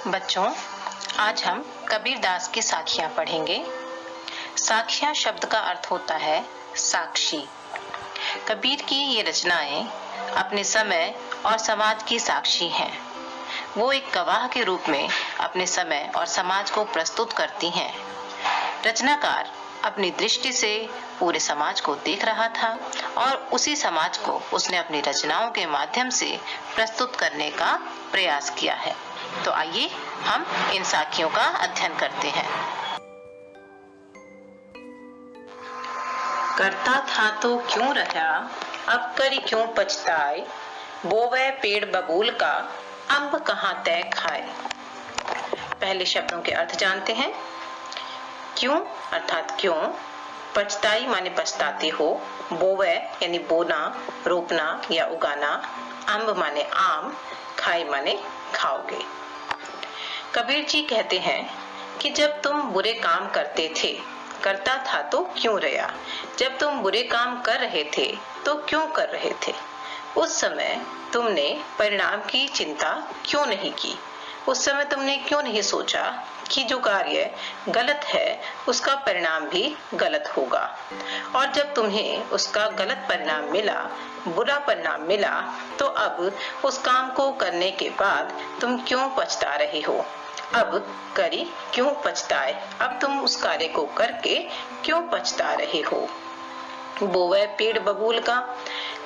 बच्चों, आज हम कबीर दास की साखियां पढ़ेंगे। साखियां शब्द का अर्थ होता है साक्षी। कबीर की ये रचनाएं अपने समय और समाज की साक्षी हैं। वो एक गवाह के रूप में अपने समय और समाज को प्रस्तुत करती हैं। रचनाकार अपनी दृष्टि से पूरे समाज को देख रहा था और उसी समाज को उसने अपनी रचनाओं के माध्यम से प्रस्तुत करने का प्रयास किया है। तो आइए हम इन साखियों का अध्ययन करते हैं। करता था तो क्यों रहा, अब करी क्यों पछताए, बोवे पेड़ बबूल का, अम्ब कहाँ तय खाए। पहले शब्दों के अर्थ जानते हैं। क्यों अर्थात क्यों, पछताई माने पछताते हो, बोवे यानी बोना, रोपना या उगाना, अम्ब माने आम, खाए माने खाओगे। कबीर जी कहते हैं कि जब तुम बुरे काम करते थे, करता था तो क्यों रहा, जब तुम बुरे काम कर रहे थे तो क्यों कर रहे थे। उस समय तुमने परिणाम की चिंता क्यों नहीं की। उस समय तुमने क्यों नहीं सोचा कि जो कार्य गलत है उसका परिणाम भी गलत होगा। और जब तुम्हें उसका गलत परिणाम मिला, बुरा परिणाम मिला, तो अब उस काम को करने के बाद तुम क्यों पछता रहे हो। अब करी क्यों पछताए, अब तुम उस कार्य को करके क्यों पछता रहे हो। बोवे पेड़ बबूल का,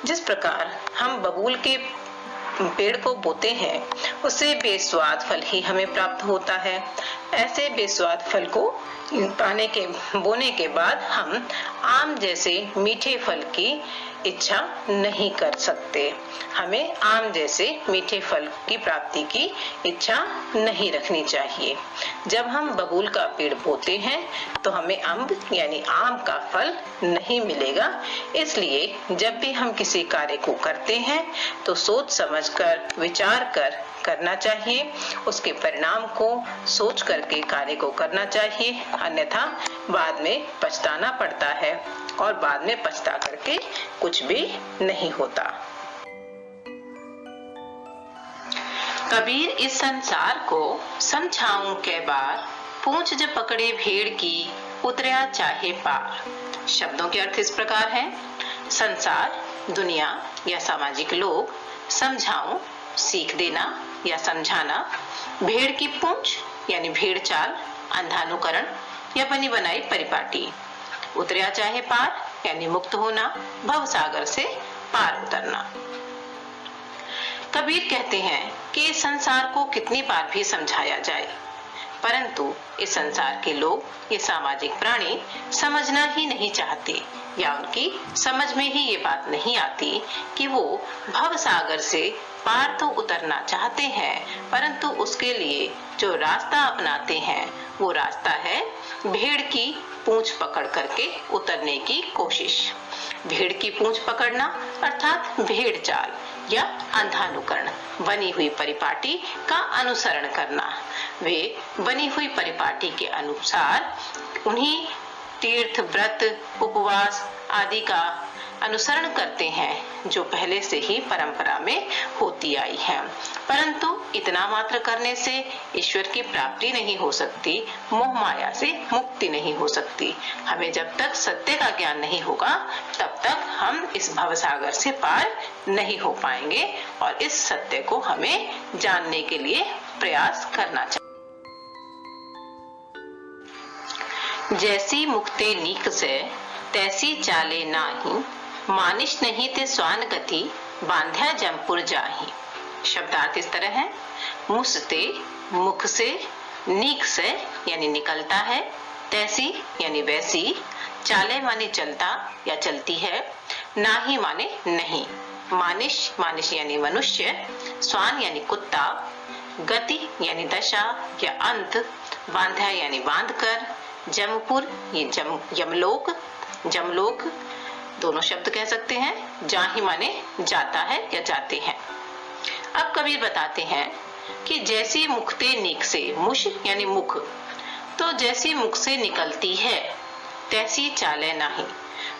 जिस प्रकार हम बबूल के पेड़ को बोते हैं उससे बेस्वाद फल ही हमें प्राप्त होता है। ऐसे बेस्वाद फल को बोने के बाद हम आम जैसे मीठे फल की इच्छा नहीं कर सकते। हमें आम जैसे मीठे फल की प्राप्ति की इच्छा नहीं रखनी चाहिए। जब हम बबूल का पेड़ बोते हैं तो हमें अम्ब यानी आम का फल नहीं मिलेगा। इसलिए जब भी हम किसी कार्य को करते हैं तो सोच समझकर, विचार कर करना चाहिए। उसके परिणाम को सोच करके कार्य को करना चाहिए, अन्यथा बाद में पछताना पड़ता है और बाद में पछता करके कुछ भी नहीं होता। कबीर इस संसार को समझाऊं कै बार, पूंछ जब पकड़े भेड़ की, उतरया चाहे पार। शब्दों के अर्थ इस प्रकार है। संसार, दुनिया या सामाजिक लोग, समझाऊं सीख देना या समझाना, भेड़ की पूंछ यानी भेड़ चाल, अंधानुकरण या बनी बनाई परिपाटी, उतरया चाहे पार यानी मुक्त होना, भव सागर से पार उतरना। कबीर कहते हैं कि इस संसार को कितनी बार भी समझाया जाए, परंतु इस संसार के लोग, ये सामाजिक प्राणी समझना ही नहीं चाहते, या उनकी समझ में ही ये बात नहीं आती कि वो भव सागर से पार तो उतरना चाहते हैं, परंतु उसके लिए जो रास्ता अपनाते हैं वो रास्ता है भेड़ की पूंछ पकड़ करके उतरने की कोशिश। भेड़ की पूंछ पकड़ना अर्थात भेड़ चाल या अंधानुकरण, बनी हुई परिपाटी का अनुसरण करना। वे बनी हुई परिपाटी के अनुसार उन्हीं तीर्थ, व्रत, उपवास आदि का अनुसरण करते हैं जो पहले से ही परंपरा में होती आई है। परंतु इतना मात्र करने से ईश्वर की प्राप्ति नहीं हो सकती, मोह माया से मुक्ति नहीं हो सकती। हमें जब तक सत्य का ज्ञान नहीं होगा तब तक हम इस भवसागर से पार नहीं हो पाएंगे, और इस सत्य को हमें जानने के लिए प्रयास करना चाहिए। जैसी मुक्ते नीक से, तैसी चाले नाही, मानिश नहीं ते स्वान गति, बांध्या जमपुर जाही। शब्दार्थ इस तरह है। मुसते मुख से, नीक से यानी निकलता है, तैसी यानी वैसी, चाले माने चलता या चलती है, नाही माने नहीं, मानिश मानिश यानी मनुष्य, स्वान यानी कुत्ता, गति यानी दशा या अंत, बांध्या यानी बांध कर, जमपुर ये यमलोक, जमलोक दोनों शब्द कह सकते हैं। जाही माने जाता है या जाते हैं। अब कबीर बताते हैं कि जैसी मुखते नीक से, मुश यानी मुख, तो जैसी मुख से निकलती है, तैसी चाले नहीं,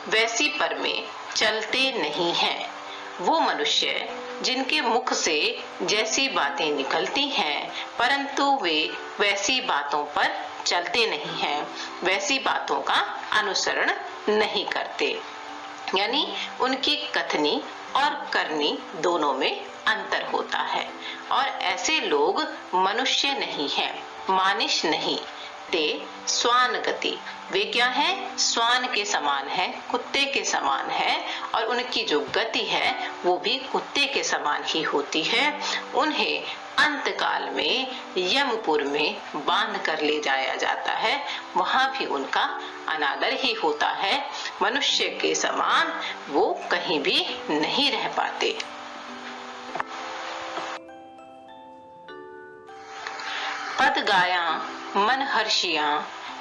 वैसी पर में चलते नहीं है। वो मनुष्य जिनके मुख से जैसी बातें निकलती हैं परंतु वे वैसी बातों पर चलते नहीं हैं, वैसी बातों का अनुसरण नहीं करते। यानी उनकी कथनी और करनी दोनों में अंतर होता है। और ऐसे लोग मनुष्य नहीं हैं, मानुष नहीं, ते स्वान गति, वे क्या है? स्वान के समान है, कुत्ते के समान है, और उनकी जो गति है वो भी कुत्ते के समान ही होती है। उन्हें अंतकाल में यमपुर में बांध कर ले जाया जाता है, वहां भी उनका अनादर ही होता है। मनुष्य के समान वो कहीं भी नहीं रह पाते। पद गाया मन हर्षिया,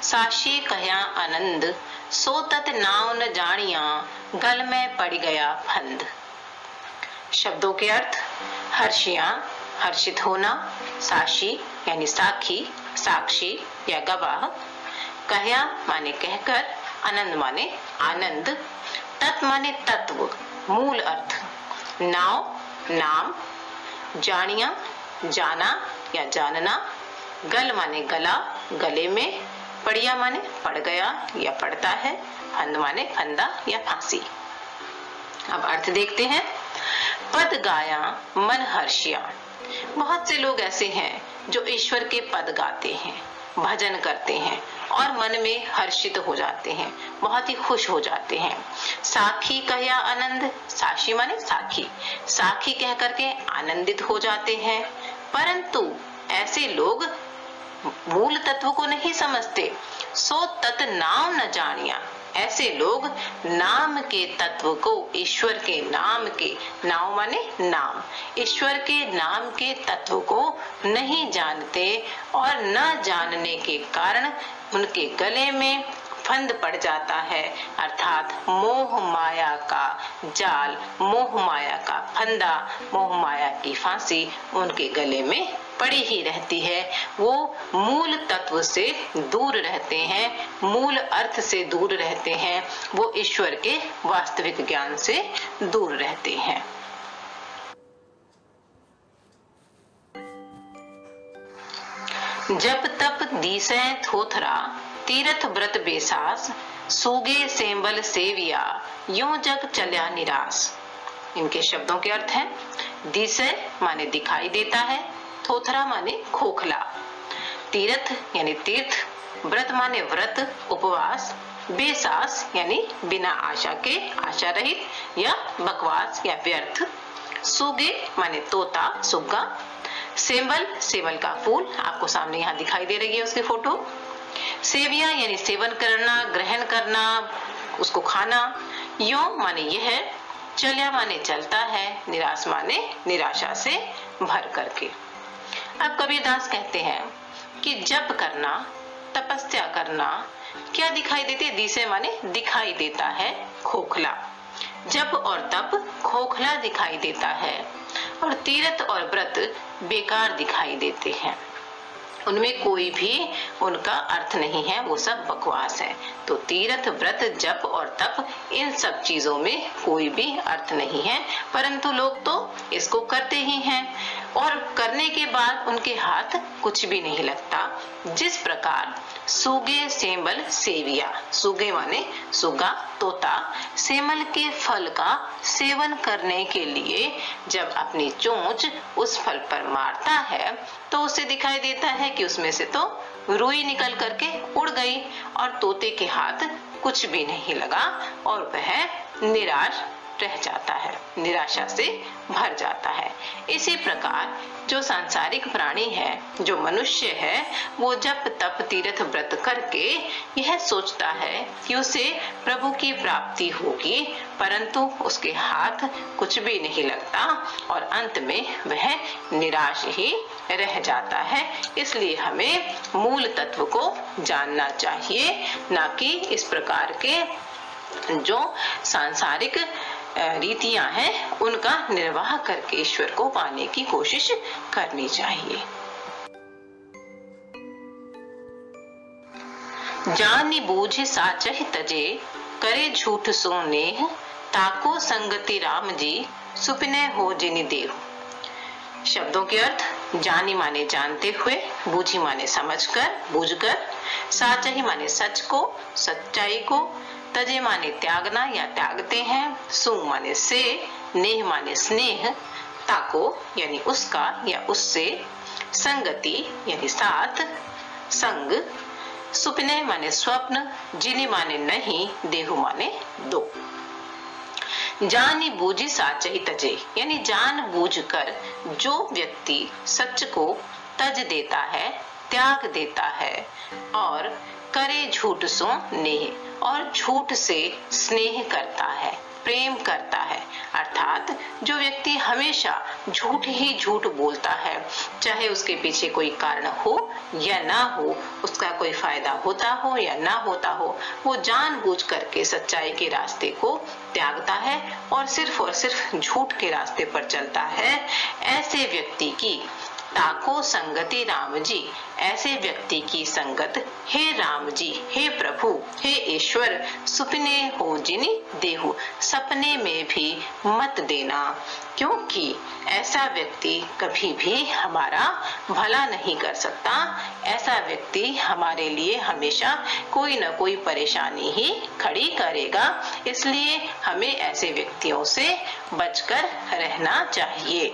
साशी कहया आनंद, सो तत नाव न जानिया, गल में पड़ गया फंद। शब्दों के अर्थ: हर्षिया हर्षित होना, साशी यानी साक्षी, साक्षी या गवाह, कहया माने कहकर, आनंद माने आनंद, तत् माने तत्व, मूल अर्थ, नाव नाम, जानिया जाना या जानना, गल माने गला, गले में, पड़िया माने पड़ गया या पड़ता है, फंद माने फंदा या फांसी। अब अर्थ देखते हैं। पद गाया मन हर्षिया, बहुत से लोग ऐसे हैं जो ईश्वर के पद गाते हैं, भजन करते हैं और मन में हर्षित हो जाते हैं, बहुत ही खुश हो जाते हैं। साखी कहया आनंद, साक्षी माने साखी, साखी कह करके आनंदित हो जाते हैं। परंतु ऐसे लोग मूल तत्व को नहीं समझते। सो तत् नाम न जानिया, ऐसे लोग नाम के तत्व को, ईश्वर के नाम के, नाम माने नाम, ईश्वर के नाम के तत्व को नहीं जानते और न जानने के कारण उनके गले में फंद पड़ जाता है, अर्थात मोह माया का जाल, मोह माया का फंदा, मोह माया की फांसी उनके गले में पड़ी ही रहती है। वो मूल तत्व से दूर रहते हैं, मूल अर्थ से दूर रहते हैं, वो ईश्वर के वास्तविक ज्ञान से दूर रहते हैं। जब तप दीसै थोथरा, तीरथ व्रत बेसास, सूगे सेंबल सेविया, यूं जग चल्या निराश। इनके शब्दों के अर्थ हैं: दिसै माने दिखाई देता है, थोथरा माने खोखला, तीर्थ यानी तीर्थ, व्रत माने व्रत उपवास, बेसास यानी बिना आशा के, आशा रहित या बकवास या व्यर्थ, सूगे माने तोता, सुग्गा, सेंबल सेवल का फूल, आपको सामने यहाँ दिखाई दे रही है उसकी फोटो, सेविया यानी सेवन करना, ग्रहण करना, उसको खाना, यो माने यह, चल्या माने चलता है, निराश माने निराशा से भर करके। अब कबीरदास कहते हैं कि जप करना, तपस्या करना क्या दिखाई देते? दिसे माने दिखाई देता है, खोखला, जप और तप खोखला दिखाई देता है, और तीर्थ और व्रत बेकार दिखाई देते हैं, उनमें कोई भी उनका अर्थ नहीं है, वो सब बकवास है। तो तीर्थ व्रत जप और तप इन सब चीजों में कोई भी अर्थ नहीं है, परंतु लोग तो इसको करते ही हैं और करने के बाद उनके हाथ कुछ भी नहीं लगता। जिस प्रकार सूगे सेमल सेविया, सूगे माने सुगा तोता, सेमल के फल का सेवन करने के लिए जब अपनी चोंच उस फल पर मारता है तो उसे दिखाई देता है कि उसमें से तो रुई निकल करके उड़ गई और तोते के हाथ कुछ भी नहीं लगा और वह निराश रह जाता है, निराशा से भर जाता है। इसी प्रकार जो सांसारिक प्राणी है, जो मनुष्य है, वो जप तप तीर्थ व्रत करके यह सोचता है कि उसे प्रभु की प्राप्ति होगी, परंतु उसके हाथ कुछ भी नहीं लगता और अंत में वह निराश ही रह जाता है। इसलिए हमें मूल तत्व को जानना चाहिए, ना कि इस प्रकार के जो सांसारिक रीतियां हैं उनका निर्वाह करके ईश्वर को पाने की कोशिश करनी चाहिए। जानि बूझ साचहि तजे, करे झूठ सो नेह, ताको संगति राम जी सुपिने हो जिनि देहु। शब्दों के अर्थ जानी माने जानते हुए, बूझी माने समझकर, बूझकर, साचही माने सच को, सच्चाई को, तजे माने त्यागना या त्यागते हैं, सु माने से, नेह माने स्नेह, ताको यानी उसका या उससे, संगति यानी साथ, संग, सुपने माने स्वप्न, जिनि माने नहीं, देहु माने दो। जानी बूझी साचही तजे यानी जान बूझ कर जो व्यक्ति सच को तज देता है, त्याग देता है और करे झूठ सो नेह और झूठ से स्नेह करता है, प्रेम करता है। अर्थात जो व्यक्ति हमेशा झूठ ही झूठ बोलता है, चाहे उसके पीछे कोई कारण हो या ना हो, उसका कोई फायदा होता हो या ना होता हो, वो जानबूझ करके सच्चाई के रास्ते को त्यागता है और सिर्फ झूठ के रास्ते पर चलता है। ऐसे व्यक्ति की ताको संगति राम जी, ऐसे व्यक्ति की संगत हे राम जी, हे प्रभु, हे ईश्वर, सुपने हो जिनि देहु, सपने में भी मत देना, क्योंकि ऐसा व्यक्ति कभी भी हमारा भला नहीं कर सकता। ऐसा व्यक्ति हमारे लिए हमेशा कोई न कोई परेशानी ही खड़ी करेगा। इसलिए हमें ऐसे व्यक्तियों से बचकर रहना चाहिए।